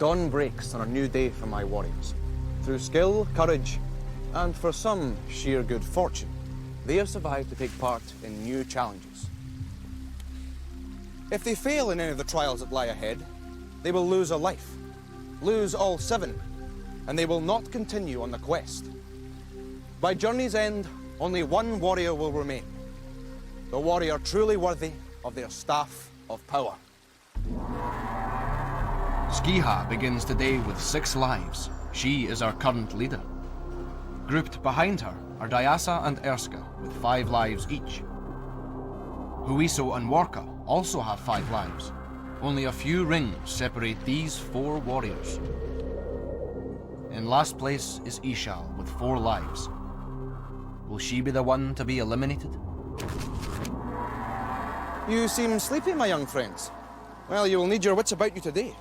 Dawn breaks on a new day for my warriors. Through skill, courage, and for some sheer good fortune, they have survived to take part in new challenges. If they fail in any of the trials that lie ahead, they will lose a life, lose all 7, and they will not continue on the quest. By journey's end, only one warrior will remain, the warrior truly worthy of their staff of power. Skiha begins today with 6 lives. She is our current leader. Grouped behind her are Dyasa and Erska with 5 lives each. Huiso and Warka also have 5 lives. Only a few rings separate these 4 warriors. In last place is Ishal with 4 lives. Will she be the one to be eliminated? You seem sleepy, my young friends. Well, you will need your wits about you today.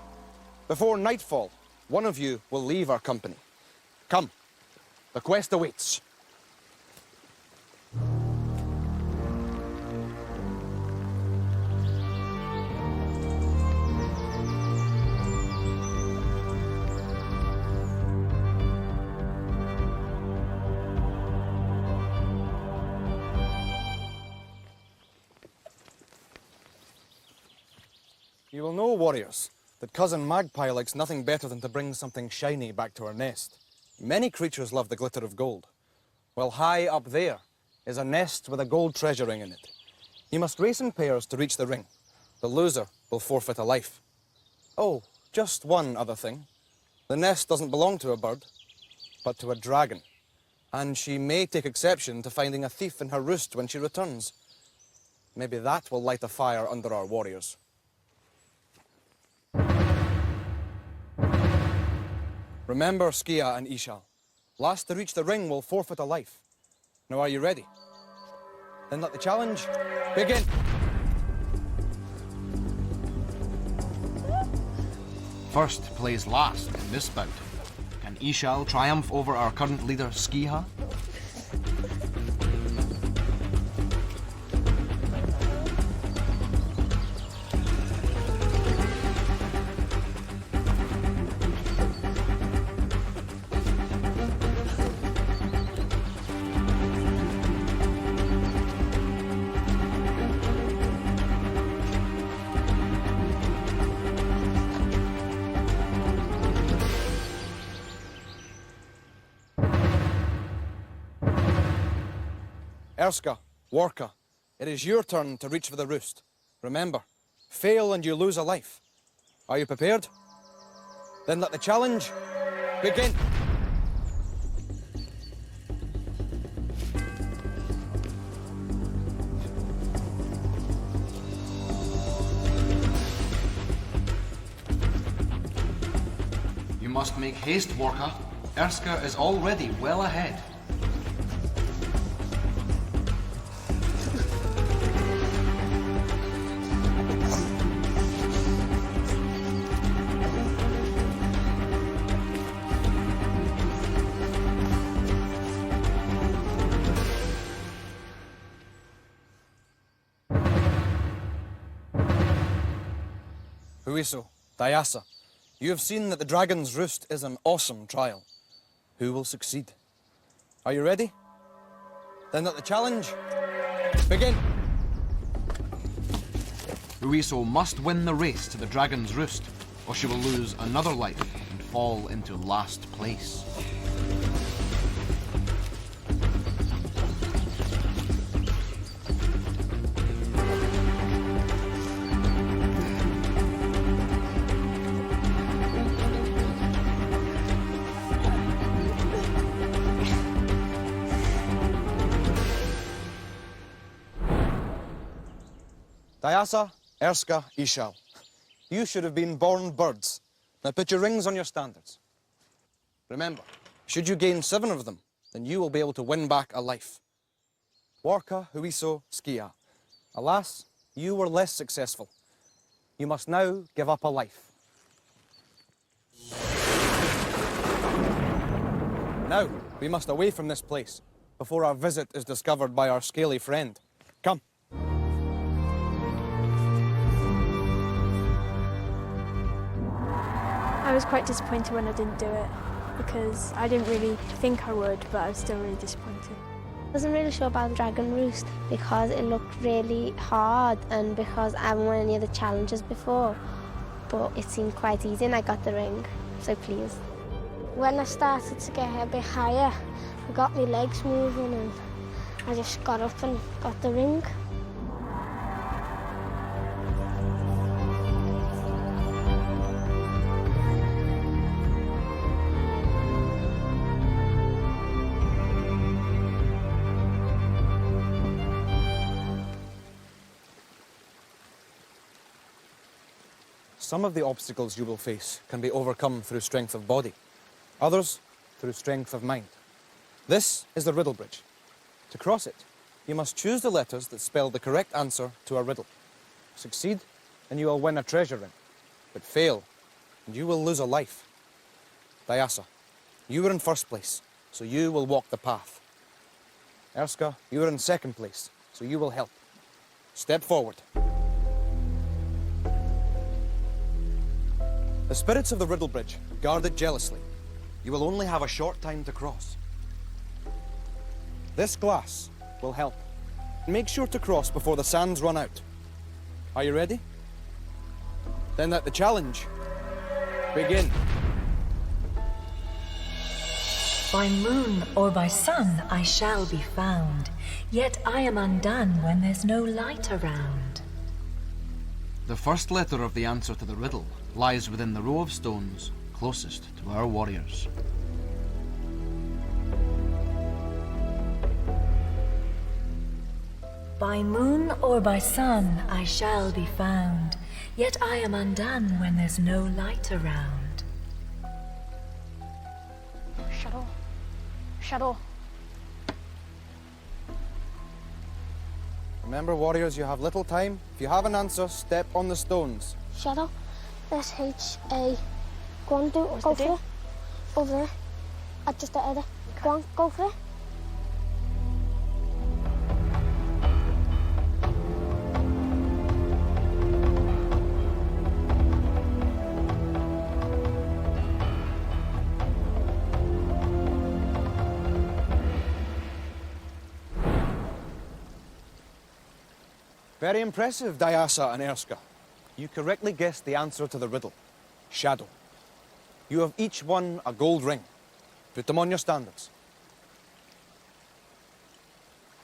Before nightfall, one of you will leave our company. Come, the quest awaits. You will know, warriors, that Cousin Magpie likes nothing better than to bring something shiny back to her nest. Many creatures love the glitter of gold. Well, high up there is a nest with a gold treasure ring in it. You must race in pairs to reach the ring. The loser will forfeit a life. Oh, just one other thing. The nest doesn't belong to a bird, but to a dragon. And she may take exception to finding a thief in her roost when she returns. Maybe that will light a fire under our warriors. Remember, Skia and Ishal. Last to reach the ring will forfeit a life. Now, are you ready? Then let the challenge begin. First plays last in this bout. Can Ishal triumph over our current leader, Skiha? Erska, Warka, it is your turn to reach for the roost. Remember, fail and you lose a life. Are you prepared? Then let the challenge begin. You must make haste, Warka. Erska is already well ahead. Huiso, Dyasa, you have seen that the Dragon's Roost is an awesome trial. Who will succeed? Are you ready? Then let the challenge begin. Huiso must win the race to the Dragon's Roost, or she will lose another life and fall into last place. Dyasa, Erska, Ishal, you should have been born birds. Now put your rings on your standards. Remember, should you gain 7 of them, then you will be able to win back a life. Warka, Huiso, Skia. Alas, you were less successful. You must now give up a life. Now, we must away from this place before our visit is discovered by our scaly friend. Come. I was quite disappointed when I didn't do it because I didn't really think I would, but I was still really disappointed. I wasn't really sure about the dragon roost because it looked really hard and because I haven't won any of the challenges before. But it seemed quite easy and I got the ring, so pleased. When I started to get a bit higher, I got my legs moving and I just got up and got the ring. Some of the obstacles you will face can be overcome through strength of body, others through strength of mind. This is the riddle bridge. To cross it, you must choose the letters that spell the correct answer to a riddle. Succeed, and you will win a treasure ring. But fail, and you will lose a life. Dyasa, you were in first place, so you will walk the path. Erska, you were in second place, so you will help. Step forward. The spirits of the riddle bridge guard it jealously. You will only have a short time to cross. This glass will help. Make sure to cross before the sands run out. Are you ready? Then let the challenge begin. By moon or by sun I shall be found, yet I am undone when there's no light around. The first letter of the answer to the riddle lies within the row of stones closest to our warriors. By moon or by sun I shall be found, yet I am undone when there's no light around. Shadow. Shadow. Remember, warriors, you have little time. If you have an answer, step on the stones. Shadow. S-H-A. Go on, go for it. Over there. Just out of there. Go on, go for it. Very impressive, Dyasa and Erska. You correctly guessed the answer to the riddle. Shadow. You have each won a gold ring. Put them on your standards.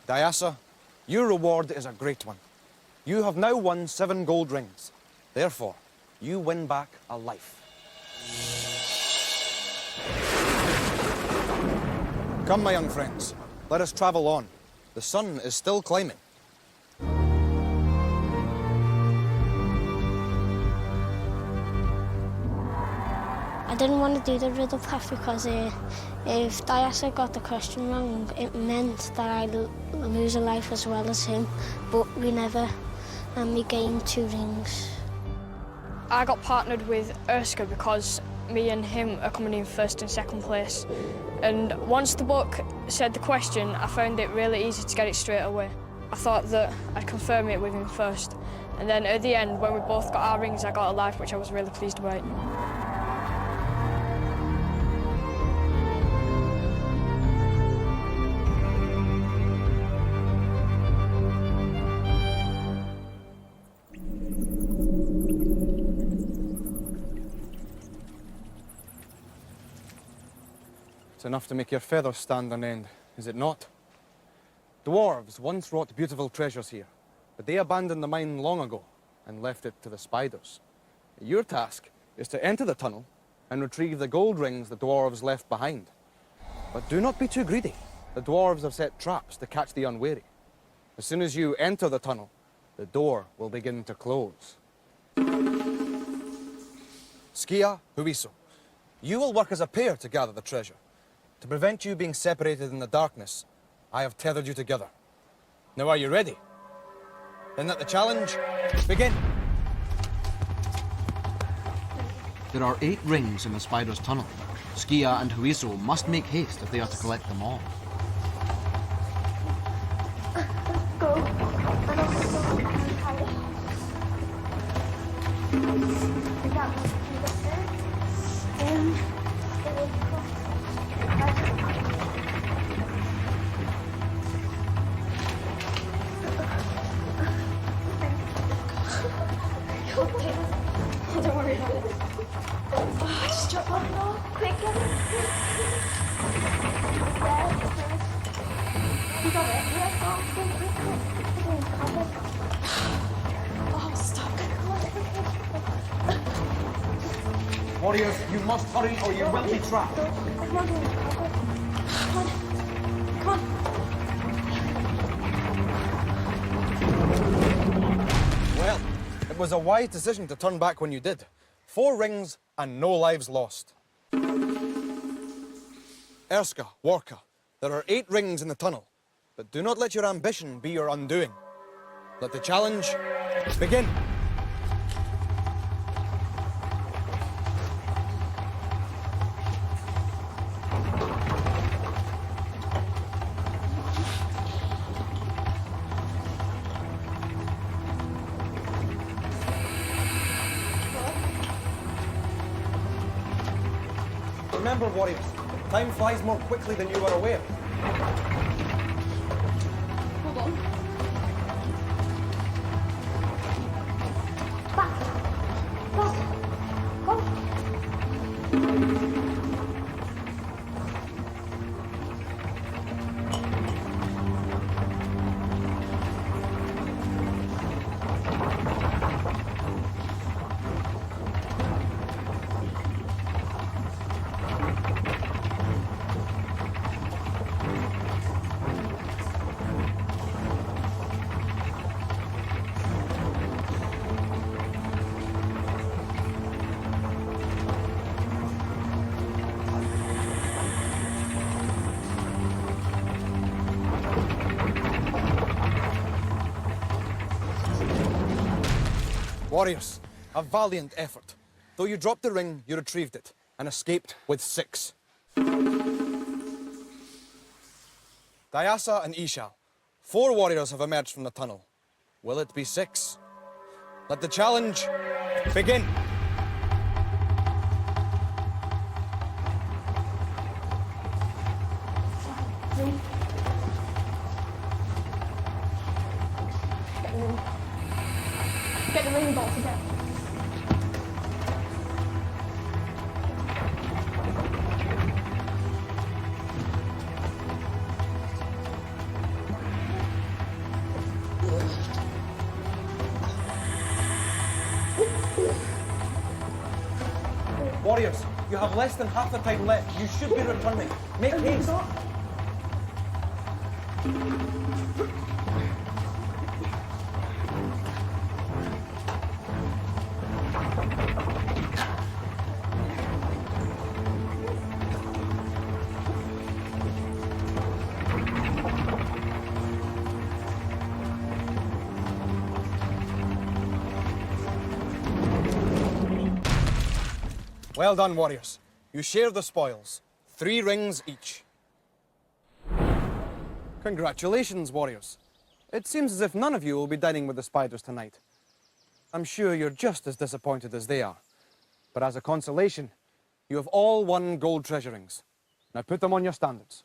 Dyasa, your reward is a great one. You have now won 7 gold rings. Therefore, you win back a life. Come, my young friends. Let us travel on. The sun is still climbing. I didn't want to do the riddle path because if Dyasa got the question wrong, it meant that I'd lose a life as well as him, but we never, and we gained 2 rings. I got partnered with Erska because me and him are coming in first and second place. And once the book said the question, I found it really easy to get it straight away. I thought that I'd confirm it with him first. And then at the end, when we both got our rings, I got a life, which I was really pleased about. It's enough to make your feathers stand on end, is it not? Dwarves once wrought beautiful treasures here, but they abandoned the mine long ago and left it to the spiders. Your task is to enter the tunnel and retrieve the gold rings the dwarves left behind. But do not be too greedy. The dwarves have set traps to catch the unwary. As soon as you enter the tunnel, the door will begin to close. Skia, Huiso, you will work as a pair to gather the treasure. To prevent you being separated in the darkness, I have tethered you together. Now, are you ready? Then let the challenge begin. There are 8 rings in the spider's tunnel. Skia and Huiso must make haste if they are to collect them all. Don't worry about it. Oh, just jump on it all. Quick, get it. You got it. Yeah, oh, stop. Warriors, you must hurry or you will be trapped. Come on. Well, it was a wise decision to turn back when you did. 4 rings and no lives lost. Erska, Warka, there are 8 rings in the tunnel, but do not let your ambition be your undoing. Let the challenge begin. Remember, warriors, time flies more quickly than you are aware. Hold on. Warriors, a valiant effort. Though you dropped the ring, you retrieved it and escaped with 6. Dayasa and Ishal, 4 warriors have emerged from the tunnel. Will it be 6? Let the challenge begin. Get the ring bolt again. Warriors, you have less than half the time left. You should be returning. Make haste. Well done, warriors. You share the spoils. 3 rings each. Congratulations, warriors. It seems as if none of you will be dining with the spiders tonight. I'm sure you're just as disappointed as they are. But as a consolation, you have all won gold treasure rings. Now put them on your standards.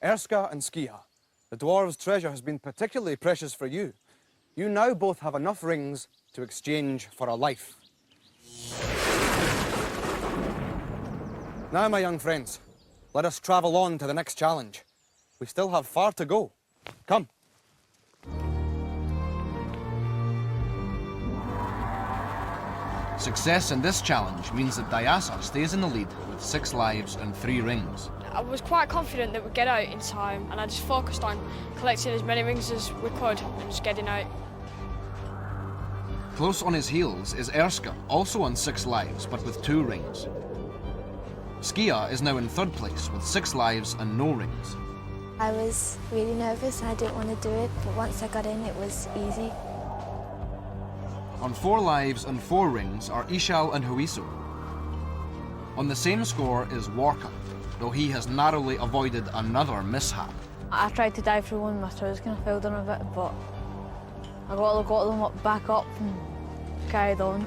Erska and Skia, the dwarves' treasure has been particularly precious for you. You now both have enough rings to exchange for a life. Now, my young friends, let us travel on to the next challenge. We still have far to go. Come. Success in this challenge means that Dayasa stays in the lead with 6 lives and 3 rings. I was quite confident that we'd get out in time, and I just focused on collecting as many rings as we could and just getting out. Close on his heels is Erska, also on 6 lives, but with 2 rings. Skia is now in 3rd place with 6 lives and no rings. I was really nervous and I didn't want to do it, but once I got in, it was easy. On 4 lives and 4 rings are Ishal and Huiso. On the same score is Warka, though he has narrowly avoided another mishap. I tried to dive through one, my trousers kind of fell down a bit, but I got them back up and carried on.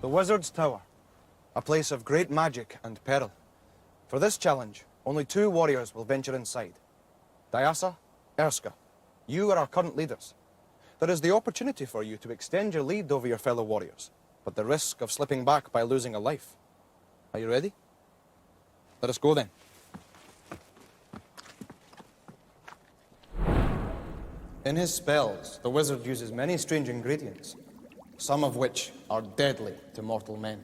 The Wizard's Tower, a place of great magic and peril. For this challenge, only 2 warriors will venture inside. Dyasa, Erska, you are our current leaders. There is the opportunity for you to extend your lead over your fellow warriors, but the risk of slipping back by losing a life. Are you ready? Let us go then. In his spells, the wizard uses many strange ingredients, some of which are deadly to mortal men.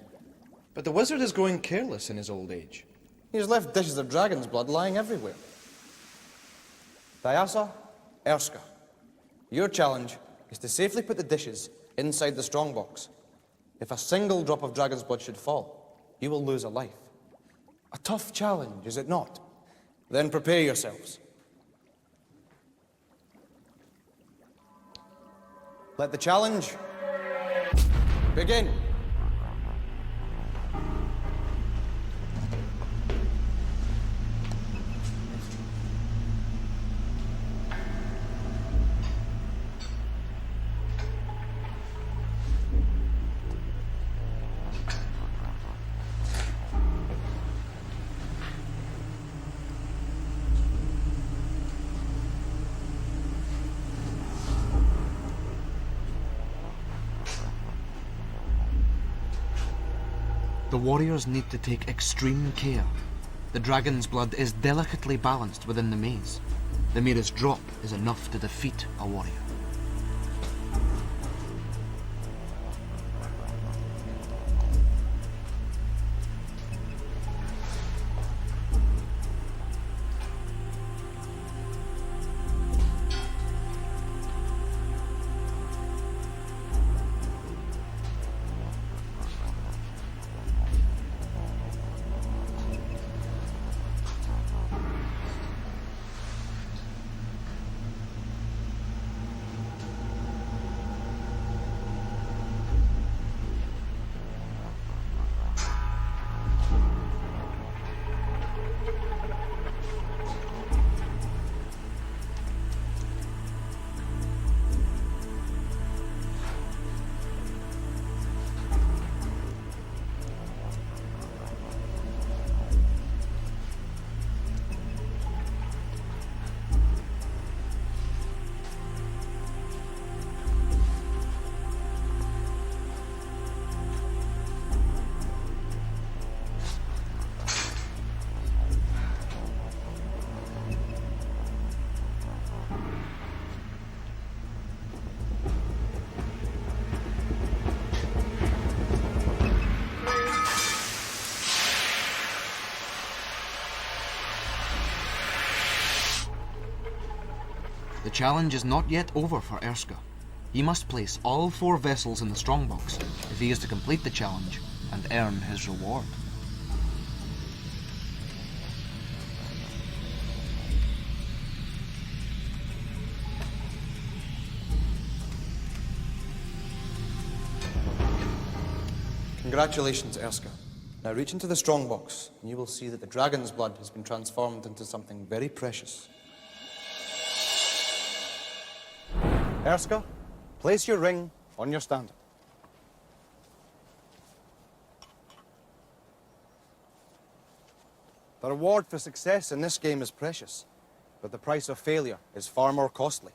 But the wizard is growing careless in his old age. He has left dishes of dragon's blood lying everywhere. Dyasa, Erska, your challenge is to safely put the dishes inside the strongbox. If a single drop of dragon's blood should fall, you will lose a life. A tough challenge, is it not? Then prepare yourselves. Let the challenge begin. The warriors need to take extreme care. The dragon's blood is delicately balanced within the maze. The merest drop is enough to defeat a warrior. The challenge is not yet over for Erska. He must place all 4 vessels in the strongbox if he is to complete the challenge and earn his reward. Congratulations, Erska. Now reach into the strongbox, and you will see that the dragon's blood has been transformed into something very precious. Erska, place your ring on your standard. The reward for success in this game is precious, but the price of failure is far more costly.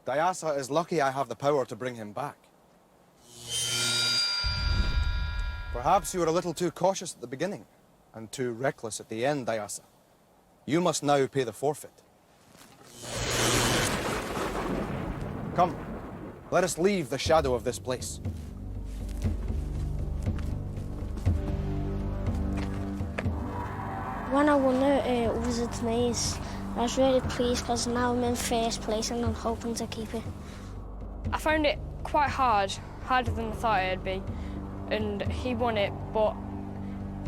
Dyasa is lucky I have the power to bring him back. Perhaps you were a little too cautious at the beginning, and too reckless at the end, Dyasa. You must now pay the forfeit. Come, let us leave the shadow of this place. When I won the Wizard's Maze, I was really pleased because now I'm in first place and I'm hoping to keep it. I found it quite hard, harder than I thought it'd be, and he won it, but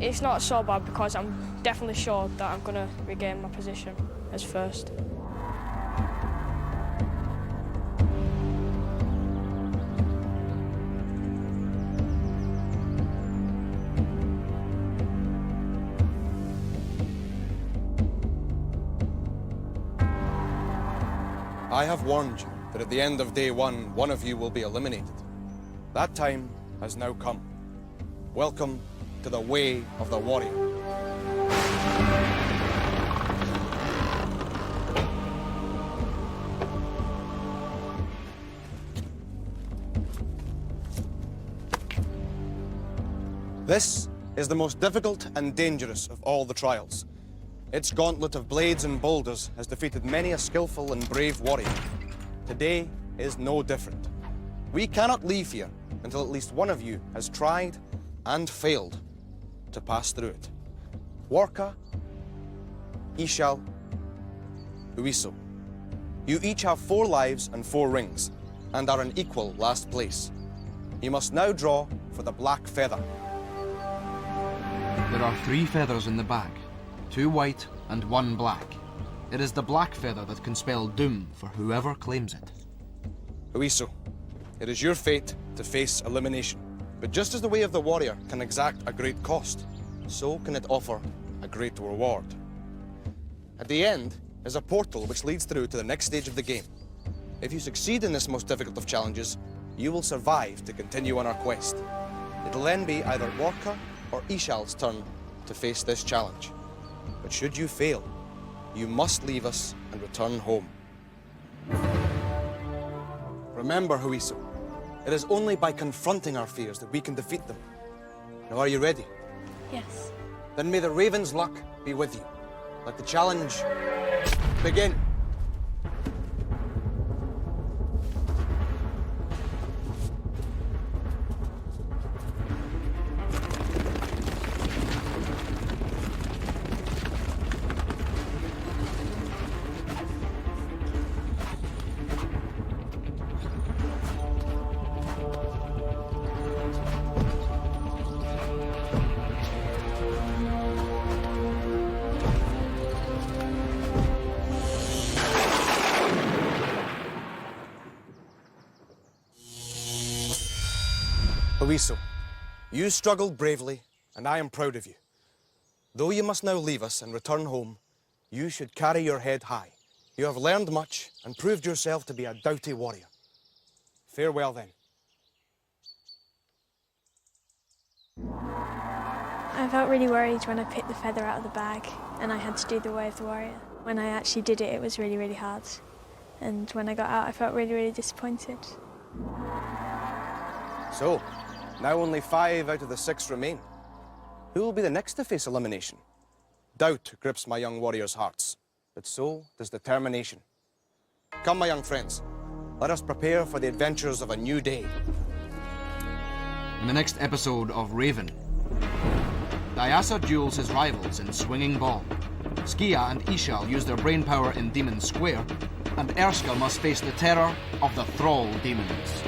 it's not so bad because I'm definitely sure that I'm going to regain my position as first. I have warned you that at the end of day 1, one of you will be eliminated. That time has now come. welcome to the way of the warrior. This is the most difficult and dangerous of all the trials. Its gauntlet of blades and boulders has defeated many a skillful and brave warrior. Today is no different. We cannot leave here until at least one of you has tried and failed to pass through it. Warka, Ishal, Uiso. You each have 4 lives and 4 rings, and are in equal last place. You must now draw for the black feather. There are 3 feathers in the bag, 2 white and 1 black. It is the black feather that can spell doom for whoever claims it. Uiso, it is your fate to face elimination. But just as the way of the warrior can exact a great cost, so can it offer a great reward. At the end is a portal which leads through to the next stage of the game. If you succeed in this most difficult of challenges, you will survive to continue on our quest. It'll then be either Warka or Ishal's turn to face this challenge. But should you fail, you must leave us and return home. Remember, Huiso, it is only by confronting our fears that we can defeat them. Now, are you ready? Yes. Then may the Raven's luck be with you. Let the challenge begin. Uiso, you struggled bravely, and I am proud of you. Though you must now leave us and return home, you should carry your head high. You have learned much and proved yourself to be a doughty warrior. Farewell then. I felt really worried when I picked the feather out of the bag and I had to do the way of the warrior. When I actually did it, it was really, really hard. And when I got out, I felt really, really disappointed. So, now only 5 out of the 6 remain. Who will be the next to face elimination? Doubt grips my young warriors' hearts, but so does determination. Come, my young friends, let us prepare for the adventures of a new day. In the next episode of Raven, Dyasa duels his rivals in Swinging Ball. Skia and Ishal use their brain power in Demon Square, and Erska must face the terror of the Thrall demons.